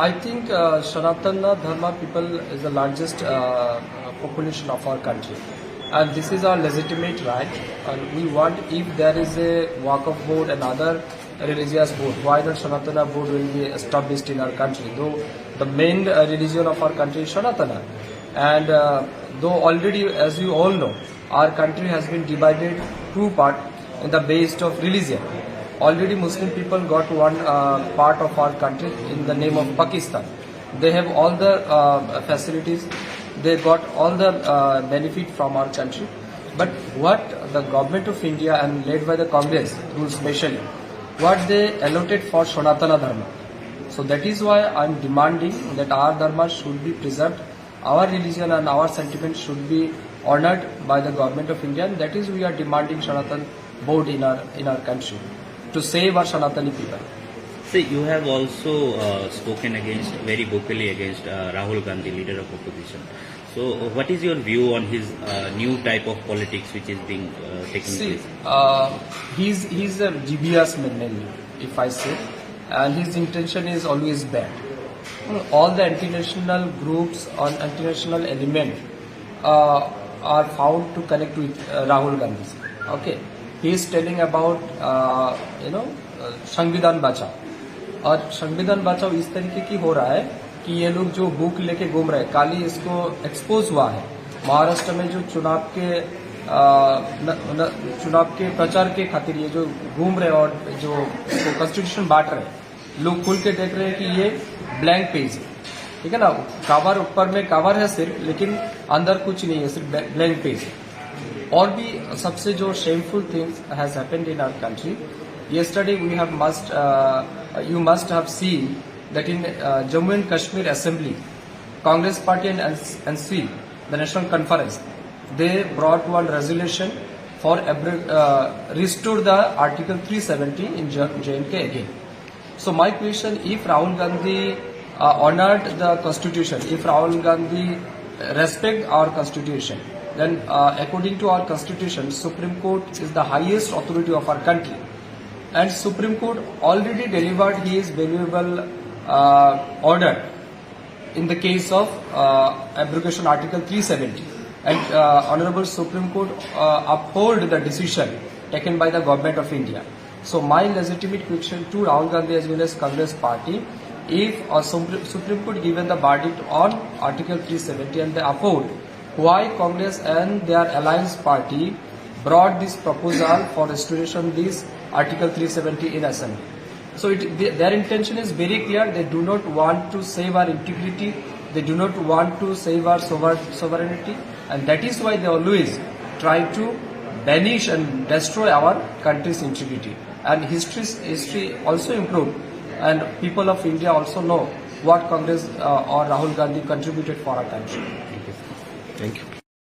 I think Sanatana Dharma people is the largest population of our country, and this is our legitimate right. And we want, if there is a Waqf board and other religious board, why not Sanatana board will be established in our country? Though the main religion of our country is Sanatana, and though already, as you all know, our country has been divided two parts in the basis of religion. Already Muslim people got one part of our country in the name of Pakistan. They have all the facilities, they got all the benefit from our country. But what the government of India and led by the Congress, rules specially, what they allotted for Sanatana Dharma. So that is why I am demanding that our Dharma should be preserved, our religion and our sentiments should be honored by the government of India, and that is we are demanding Sanatan board in our country to save our Sanatani people. So you have also spoken against, very vocally against Rahul Gandhi, leader of opposition. So what is your view on his new type of politics which is being taking place? He's a devious man mainly, if I say, and his intention is always bad. All the anti-national groups or anti-national element are found to connect with Rahul Gandhi. Okay. He is telling about संविधान बचाओ, और संविधान बचाओ इस तरीके की हो रहा है कि ये लोग जो बुक लेके घूम रहे हैं, काली इसको एक्सपोज हुआ है महाराष्ट्र में, जो चुनाव के प्रचार के खातिर ये जो घूम रहे और जो कॉन्स्टिट्यूशन बांट रहे हैं, लोग खुल के देख रहे हैं कि ये ब्लैंक पेज है, ठीक है ना, कवर ऊपर में कवर है सिर्फ, लेकिन अंदर कुछ नहीं है, सिर्फ ब्लैंक पेज है. और भी सबसे जो shameful things has happened in our country. Yesterday you must have seen that in Jammu and Kashmir Assembly, Congress Party and NC, the National Conference, they brought one resolution for restore the Article 370 in J&K again. So my question, if Rahul Gandhi honored the Constitution, if Rahul Gandhi respect our Constitution, then according to our Constitution, Supreme Court is the highest authority of our country, and Supreme Court already delivered his valuable order in the case of abrogation Article 370, and Honorable Supreme Court uphold the decision taken by the Government of India. So my legitimate question to Rahul Gandhi as well as Congress Party, if Supreme Court given the verdict on Article 370 and they uphold, why Congress and their alliance party brought this proposal for restoration this Article 370 in Assembly. So their intention is very clear. They do not want to save our integrity. They do not want to save our sovereignty, and that is why they always try to banish and destroy our country's integrity. And history also improved, and people of India also know what Congress or Rahul Gandhi contributed for our country. Thank you.